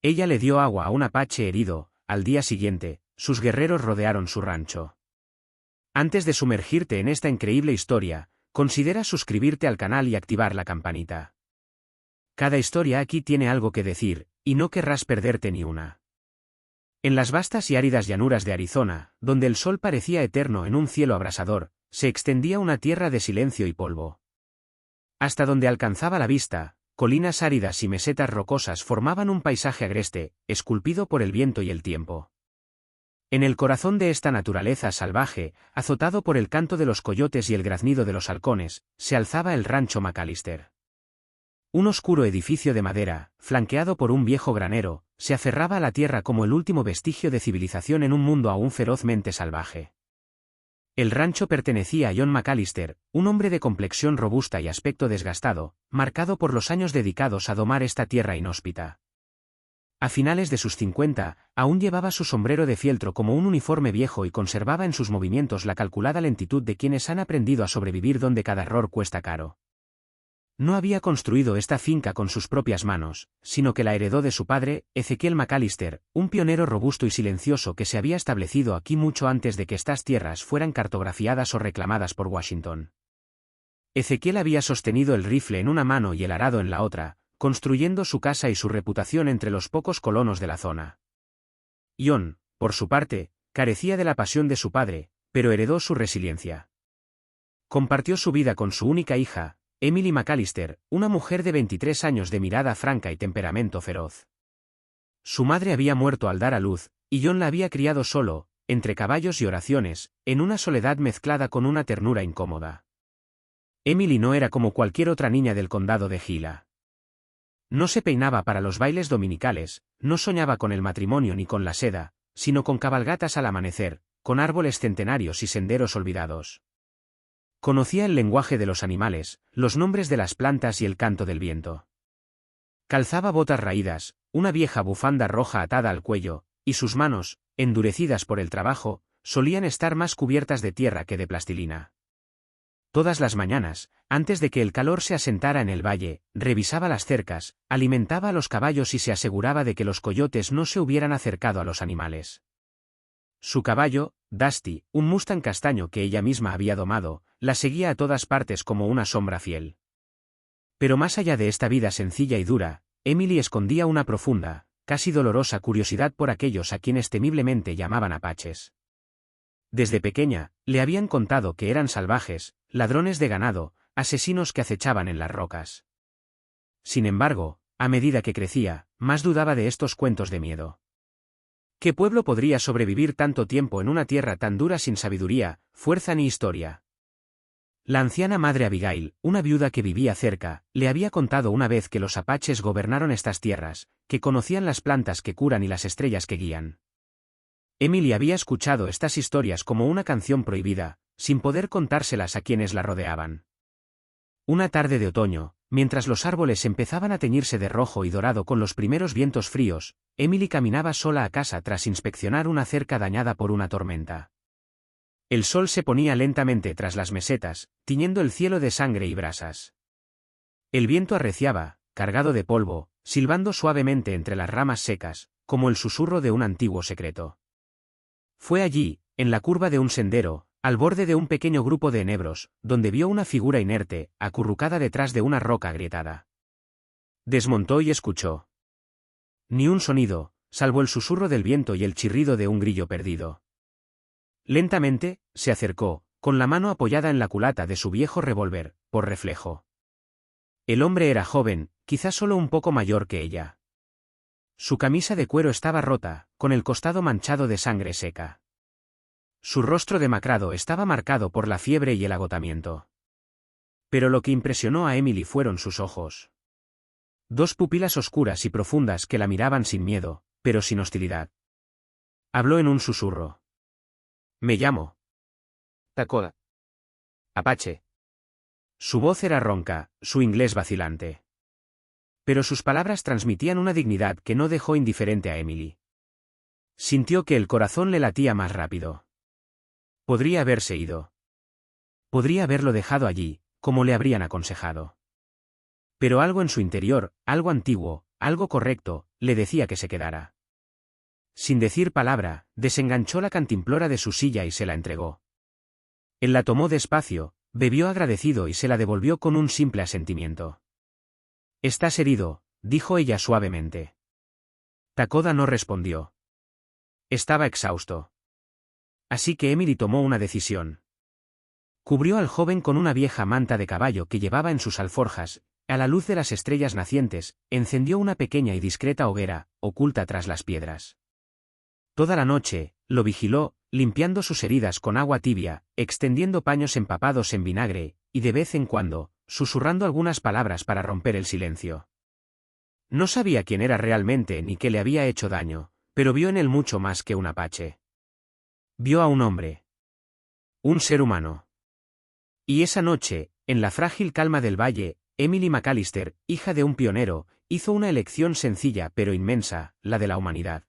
Ella le dio agua a un apache herido. Al día siguiente, sus guerreros rodearon su rancho. Antes de sumergirte en esta increíble historia, considera suscribirte al canal y activar la campanita. Cada historia aquí tiene algo que decir, y no querrás perderte ni una. En las vastas y áridas llanuras de Arizona, donde el sol parecía eterno en un cielo abrasador, se extendía una tierra de silencio y polvo. Hasta donde alcanzaba la vista, colinas áridas y mesetas rocosas formaban un paisaje agreste, esculpido por el viento y el tiempo. En el corazón de esta naturaleza salvaje, azotado por el canto de los coyotes y el graznido de los halcones, se alzaba el rancho McAllister. Un oscuro edificio de madera, flanqueado por un viejo granero, se aferraba a la tierra como el último vestigio de civilización en un mundo aún ferozmente salvaje. El rancho pertenecía a John McAllister, un hombre de complexión robusta y aspecto desgastado, marcado por los años dedicados a domar esta tierra inhóspita. A finales de sus 50, aún llevaba su sombrero de fieltro como un uniforme viejo y conservaba en sus movimientos la calculada lentitud de quienes han aprendido a sobrevivir donde cada error cuesta caro. No había construido esta finca con sus propias manos, sino que la heredó de su padre, Ezekiel McAllister, un pionero robusto y silencioso que se había establecido aquí mucho antes de que estas tierras fueran cartografiadas o reclamadas por Washington. Ezekiel había sostenido el rifle en una mano y el arado en la otra, construyendo su casa y su reputación entre los pocos colonos de la zona. John, por su parte, carecía de la pasión de su padre, pero heredó su resiliencia. Compartió su vida con su única hija, Emily McAllister, una mujer de 23 años de mirada franca y temperamento feroz. Su madre había muerto al dar a luz, y John la había criado solo, entre caballos y oraciones, en una soledad mezclada con una ternura incómoda. Emily no era como cualquier otra niña del condado de Gila. No se peinaba para los bailes dominicales, no soñaba con el matrimonio ni con la seda, sino con cabalgatas al amanecer, con árboles centenarios y senderos olvidados. Conocía el lenguaje de los animales, los nombres de las plantas y el canto del viento. Calzaba botas raídas, una vieja bufanda roja atada al cuello, y sus manos, endurecidas por el trabajo, solían estar más cubiertas de tierra que de plastilina. Todas las mañanas, antes de que el calor se asentara en el valle, revisaba las cercas, alimentaba a los caballos y se aseguraba de que los coyotes no se hubieran acercado a los animales. Su caballo, Dusty, un mustang castaño que ella misma había domado, la seguía a todas partes como una sombra fiel. Pero más allá de esta vida sencilla y dura, Emily escondía una profunda, casi dolorosa curiosidad por aquellos a quienes temiblemente llamaban apaches. Desde pequeña, le habían contado que eran salvajes, ladrones de ganado, asesinos que acechaban en las rocas. Sin embargo, a medida que crecía, más dudaba de estos cuentos de miedo. ¿Qué pueblo podría sobrevivir tanto tiempo en una tierra tan dura sin sabiduría, fuerza ni historia? La anciana madre Abigail, una viuda que vivía cerca, le había contado una vez que los apaches gobernaron estas tierras, que conocían las plantas que curan y las estrellas que guían. Emily había escuchado estas historias como una canción prohibida, sin poder contárselas a quienes la rodeaban. Una tarde de otoño, mientras los árboles empezaban a teñirse de rojo y dorado con los primeros vientos fríos, Emily caminaba sola a casa tras inspeccionar una cerca dañada por una tormenta. El sol se ponía lentamente tras las mesetas, tiñendo el cielo de sangre y brasas. El viento arreciaba, cargado de polvo, silbando suavemente entre las ramas secas, como el susurro de un antiguo secreto. Fue allí, en la curva de un sendero, al borde de un pequeño grupo de enebros, donde vio una figura inerte, acurrucada detrás de una roca agrietada. Desmontó y escuchó. Ni un sonido, salvo el susurro del viento y el chirrido de un grillo perdido. Lentamente, se acercó, con la mano apoyada en la culata de su viejo revólver, por reflejo. El hombre era joven, quizás solo un poco mayor que ella. Su camisa de cuero estaba rota, con el costado manchado de sangre seca. Su rostro demacrado estaba marcado por la fiebre y el agotamiento. Pero lo que impresionó a Emily fueron sus ojos. Dos pupilas oscuras y profundas que la miraban sin miedo, pero sin hostilidad. Habló en un susurro. Me llamo Dakota. Apache. Su voz era ronca, su inglés vacilante. Pero sus palabras transmitían una dignidad que no dejó indiferente a Emily. Sintió que el corazón le latía más rápido. Podría haberse ido. Podría haberlo dejado allí, como le habrían aconsejado. Pero algo en su interior, algo antiguo, algo correcto, le decía que se quedara. Sin decir palabra, desenganchó la cantimplora de su silla y se la entregó. Él la tomó despacio, bebió agradecido y se la devolvió con un simple asentimiento. «¿Estás herido?», dijo ella suavemente. Takoda no respondió. Estaba exhausto. Así que Emily tomó una decisión. Cubrió al joven con una vieja manta de caballo que llevaba en sus alforjas, a la luz de las estrellas nacientes, encendió una pequeña y discreta hoguera, oculta tras las piedras. Toda la noche, lo vigiló, limpiando sus heridas con agua tibia, extendiendo paños empapados en vinagre, y de vez en cuando, susurrando algunas palabras para romper el silencio. No sabía quién era realmente ni qué le había hecho daño, pero vio en él mucho más que un apache. Vio a un hombre. Un ser humano. Y esa noche, en la frágil calma del valle, Emily McAllister, hija de un pionero, hizo una elección sencilla pero inmensa, la de la humanidad.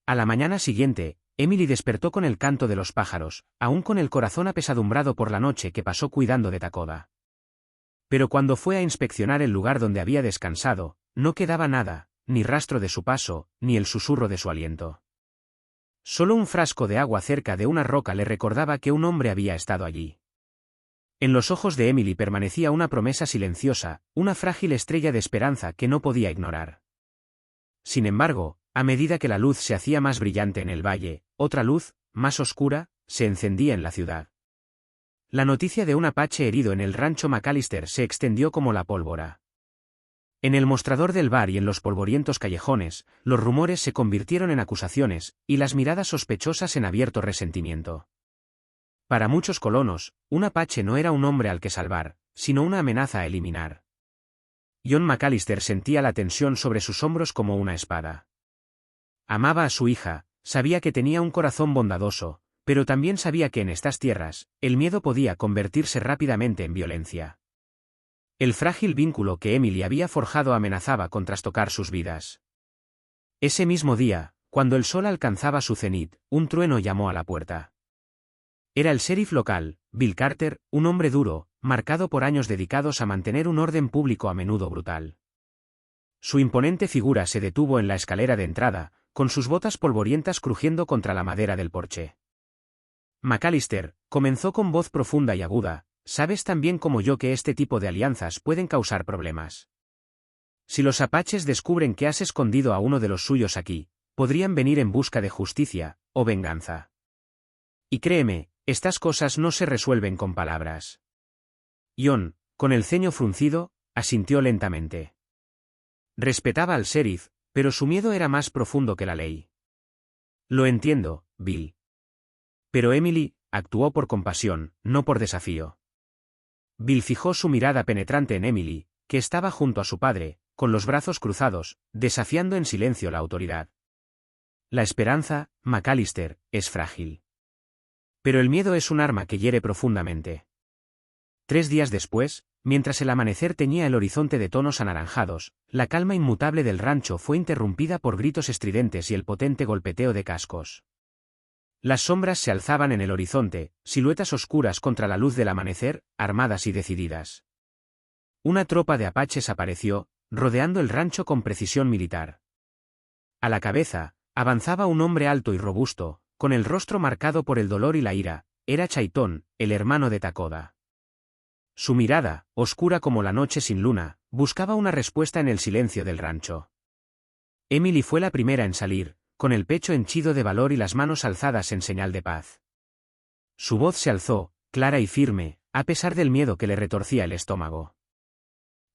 A la mañana siguiente, Emily despertó con el canto de los pájaros, aún con el corazón apesadumbrado por la noche que pasó cuidando de Takoda. Pero cuando fue a inspeccionar el lugar donde había descansado, no quedaba nada, ni rastro de su paso, ni el susurro de su aliento. Solo un frasco de agua cerca de una roca le recordaba que un hombre había estado allí. En los ojos de Emily permanecía una promesa silenciosa, una frágil estrella de esperanza que no podía ignorar. Sin embargo, a medida que la luz se hacía más brillante en el valle, otra luz, más oscura, se encendía en la ciudad. La noticia de un apache herido en el rancho McAllister se extendió como la pólvora. En el mostrador del bar y en los polvorientos callejones, los rumores se convirtieron en acusaciones, y las miradas sospechosas en abierto resentimiento. Para muchos colonos, un apache no era un hombre al que salvar, sino una amenaza a eliminar. John McAllister sentía la tensión sobre sus hombros como una espada. Amaba a su hija, sabía que tenía un corazón bondadoso, pero también sabía que en estas tierras, el miedo podía convertirse rápidamente en violencia. El frágil vínculo que Emily había forjado amenazaba con trastocar sus vidas. Ese mismo día, cuando el sol alcanzaba su cenit, un trueno llamó a la puerta. Era el sheriff local, Bill Carter, un hombre duro, marcado por años dedicados a mantener un orden público a menudo brutal. Su imponente figura se detuvo en la escalera de entrada, con sus botas polvorientas crujiendo contra la madera del porche. McAllister, comenzó con voz profunda y aguda, sabes tan bien como yo que este tipo de alianzas pueden causar problemas. Si los apaches descubren que has escondido a uno de los suyos aquí, podrían venir en busca de justicia, o venganza. Y créeme, estas cosas no se resuelven con palabras. John, con el ceño fruncido, asintió lentamente. Respetaba al sheriff, pero su miedo era más profundo que la ley. Lo entiendo, Bill. Pero Emily actuó por compasión, no por desafío. Bill fijó su mirada penetrante en Emily, que estaba junto a su padre, con los brazos cruzados, desafiando en silencio la autoridad. La esperanza, McAllister, es frágil. Pero el miedo es un arma que hiere profundamente. 3 días después, mientras el amanecer teñía el horizonte de tonos anaranjados, la calma inmutable del rancho fue interrumpida por gritos estridentes y el potente golpeteo de cascos. Las sombras se alzaban en el horizonte, siluetas oscuras contra la luz del amanecer, armadas y decididas. Una tropa de apaches apareció, rodeando el rancho con precisión militar. A la cabeza, avanzaba un hombre alto y robusto, con el rostro marcado por el dolor y la ira. Era Chaitón, el hermano de Takoda. Su mirada, oscura como la noche sin luna, buscaba una respuesta en el silencio del rancho. Emily fue la primera en salir, con el pecho henchido de valor y las manos alzadas en señal de paz. Su voz se alzó, clara y firme, a pesar del miedo que le retorcía el estómago.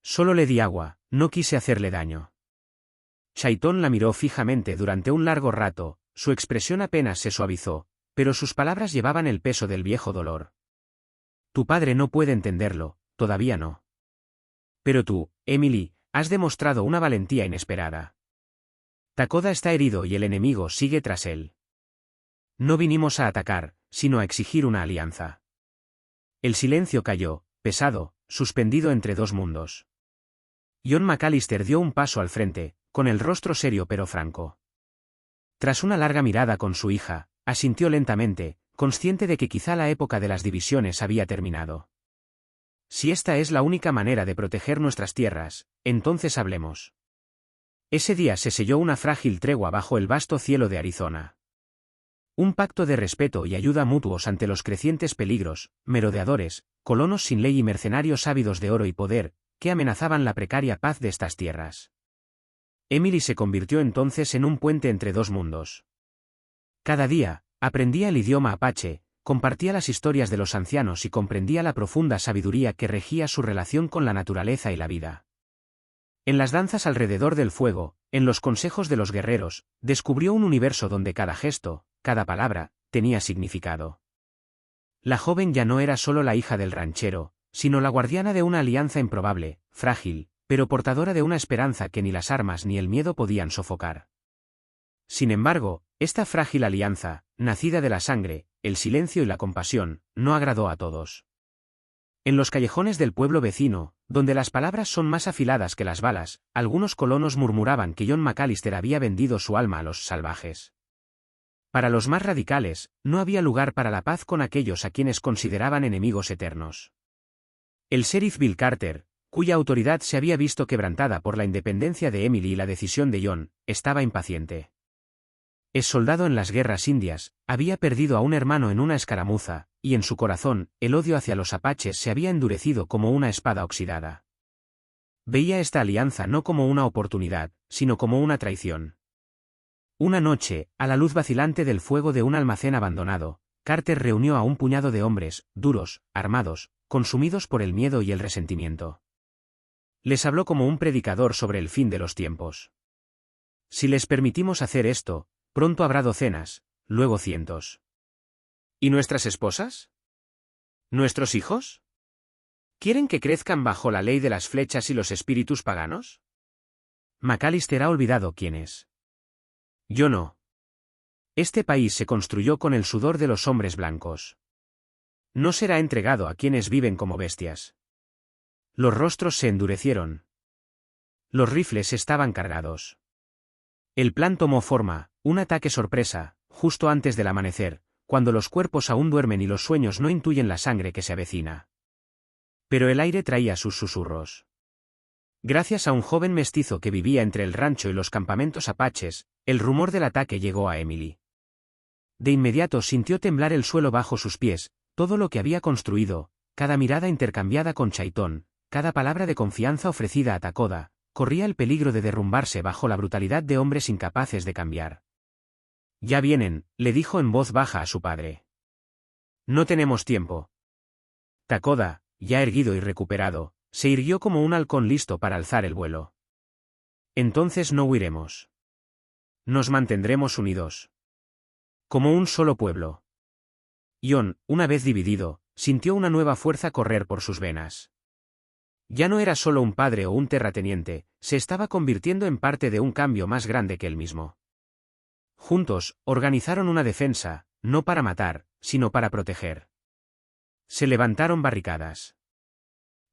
Solo le di agua, no quise hacerle daño. Chaitón la miró fijamente durante un largo rato, su expresión apenas se suavizó, pero sus palabras llevaban el peso del viejo dolor. Tu padre no puede entenderlo, todavía no. Pero tú, Emily, has demostrado una valentía inesperada. Takoda está herido y el enemigo sigue tras él. No vinimos a atacar, sino a exigir una alianza. El silencio cayó, pesado, suspendido entre dos mundos. John McAllister dio un paso al frente, con el rostro serio pero franco. Tras una larga mirada con su hija, asintió lentamente, consciente de que quizá la época de las divisiones había terminado. Si esta es la única manera de proteger nuestras tierras, entonces hablemos. Ese día se selló una frágil tregua bajo el vasto cielo de Arizona. Un pacto de respeto y ayuda mutuos ante los crecientes peligros, merodeadores, colonos sin ley y mercenarios ávidos de oro y poder, que amenazaban la precaria paz de estas tierras. Emily se convirtió entonces en un puente entre dos mundos. Cada día, aprendía el idioma apache, compartía las historias de los ancianos y comprendía la profunda sabiduría que regía su relación con la naturaleza y la vida. En las danzas alrededor del fuego, en los consejos de los guerreros, descubrió un universo donde cada gesto, cada palabra, tenía significado. La joven ya no era solo la hija del ranchero, sino la guardiana de una alianza improbable, frágil, pero portadora de una esperanza que ni las armas ni el miedo podían sofocar. Sin embargo, esta frágil alianza, nacida de la sangre, el silencio y la compasión, no agradó a todos. En los callejones del pueblo vecino, donde las palabras son más afiladas que las balas, algunos colonos murmuraban que John McAllister había vendido su alma a los salvajes. Para los más radicales, no había lugar para la paz con aquellos a quienes consideraban enemigos eternos. El sheriff Bill Carter, cuya autoridad se había visto quebrantada por la independencia de Emily y la decisión de John, estaba impaciente. Es soldado en las guerras indias, había perdido a un hermano en una escaramuza, y en su corazón, el odio hacia los apaches se había endurecido como una espada oxidada. Veía esta alianza no como una oportunidad, sino como una traición. Una noche, a la luz vacilante del fuego de un almacén abandonado, Carter reunió a un puñado de hombres, duros, armados, consumidos por el miedo y el resentimiento. Les habló como un predicador sobre el fin de los tiempos. Si les permitimos hacer esto, pronto habrá docenas, luego cientos. ¿Y nuestras esposas? ¿Nuestros hijos? ¿Quieren que crezcan bajo la ley de las flechas y los espíritus paganos? McAllister ha olvidado quién es. Yo no. Este país se construyó con el sudor de los hombres blancos. No será entregado a quienes viven como bestias. Los rostros se endurecieron. Los rifles estaban cargados. El plan tomó forma, un ataque sorpresa, justo antes del amanecer, cuando los cuerpos aún duermen y los sueños no intuyen la sangre que se avecina. Pero el aire traía sus susurros. Gracias a un joven mestizo que vivía entre el rancho y los campamentos apaches, el rumor del ataque llegó a Emily. De inmediato sintió temblar el suelo bajo sus pies, todo lo que había construido, cada mirada intercambiada con Chayton, cada palabra de confianza ofrecida a Takoda, corría el peligro de derrumbarse bajo la brutalidad de hombres incapaces de cambiar. Ya vienen, le dijo en voz baja a su padre. No tenemos tiempo. Takoda, ya erguido y recuperado, se irguió como un halcón listo para alzar el vuelo. Entonces no huiremos. Nos mantendremos unidos. Como un solo pueblo. John, una vez dividido, sintió una nueva fuerza correr por sus venas. Ya no era solo un padre o un terrateniente, se estaba convirtiendo en parte de un cambio más grande que él mismo. Juntos, organizaron una defensa, no para matar, sino para proteger. Se levantaron barricadas.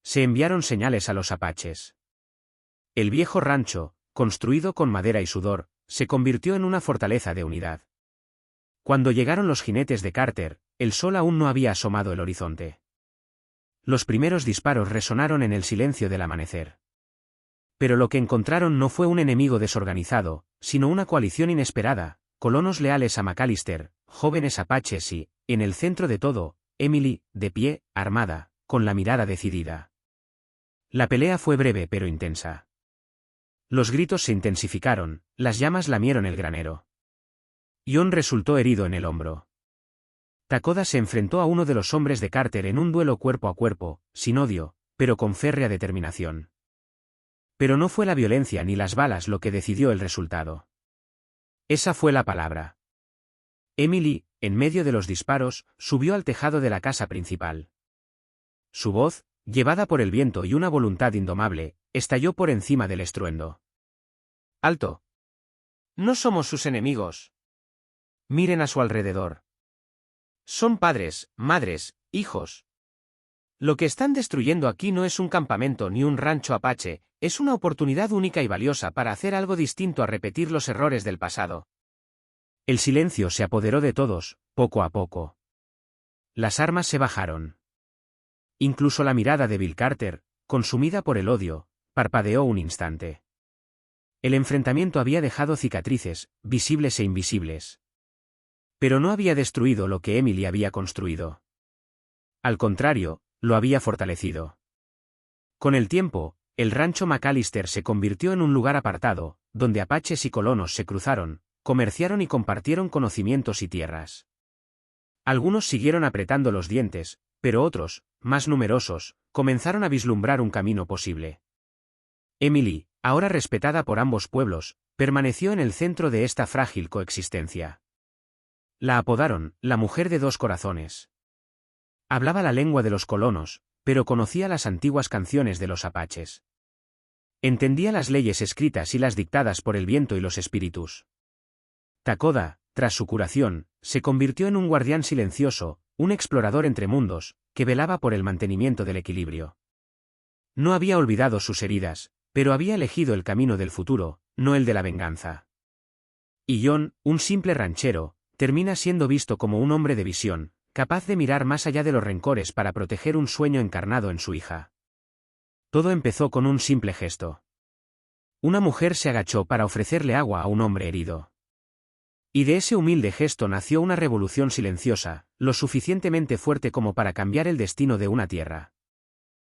Se enviaron señales a los apaches. El viejo rancho, construido con madera y sudor, se convirtió en una fortaleza de unidad. Cuando llegaron los jinetes de Carter, el sol aún no había asomado el horizonte. Los primeros disparos resonaron en el silencio del amanecer. Pero lo que encontraron no fue un enemigo desorganizado, sino una coalición inesperada, colonos leales a McAllister, jóvenes apaches y, en el centro de todo, Emily, de pie, armada, con la mirada decidida. La pelea fue breve pero intensa. Los gritos se intensificaron, las llamas lamieron el granero. John resultó herido en el hombro. Takoda se enfrentó a uno de los hombres de Carter en un duelo cuerpo a cuerpo, sin odio, pero con férrea determinación. Pero no fue la violencia ni las balas lo que decidió el resultado. Esa fue la palabra. Emily, en medio de los disparos, subió al tejado de la casa principal. Su voz, llevada por el viento y una voluntad indomable, estalló por encima del estruendo. ¡Alto! No somos sus enemigos. Miren a su alrededor. Son padres, madres, hijos. Lo que están destruyendo aquí no es un campamento ni un rancho apache, es una oportunidad única y valiosa para hacer algo distinto a repetir los errores del pasado. El silencio se apoderó de todos, poco a poco. Las armas se bajaron. Incluso la mirada de Bill Carter, consumida por el odio, parpadeó un instante. El enfrentamiento había dejado cicatrices, visibles e invisibles. Pero no había destruido lo que Emily había construido. Al contrario, lo había fortalecido. Con el tiempo, el rancho McAllister se convirtió en un lugar apartado, donde apaches y colonos se cruzaron, comerciaron y compartieron conocimientos y tierras. Algunos siguieron apretando los dientes, pero otros, más numerosos, comenzaron a vislumbrar un camino posible. Emily, ahora respetada por ambos pueblos, permaneció en el centro de esta frágil coexistencia. La apodaron la mujer de dos corazones. Hablaba la lengua de los colonos, pero conocía las antiguas canciones de los apaches. Entendía las leyes escritas y las dictadas por el viento y los espíritus. Takoda, tras su curación, se convirtió en un guardián silencioso, un explorador entre mundos, que velaba por el mantenimiento del equilibrio. No había olvidado sus heridas, pero había elegido el camino del futuro, no el de la venganza. Y John, un simple ranchero, termina siendo visto como un hombre de visión, capaz de mirar más allá de los rencores para proteger un sueño encarnado en su hija. Todo empezó con un simple gesto. Una mujer se agachó para ofrecerle agua a un hombre herido. Y de ese humilde gesto nació una revolución silenciosa, lo suficientemente fuerte como para cambiar el destino de una tierra.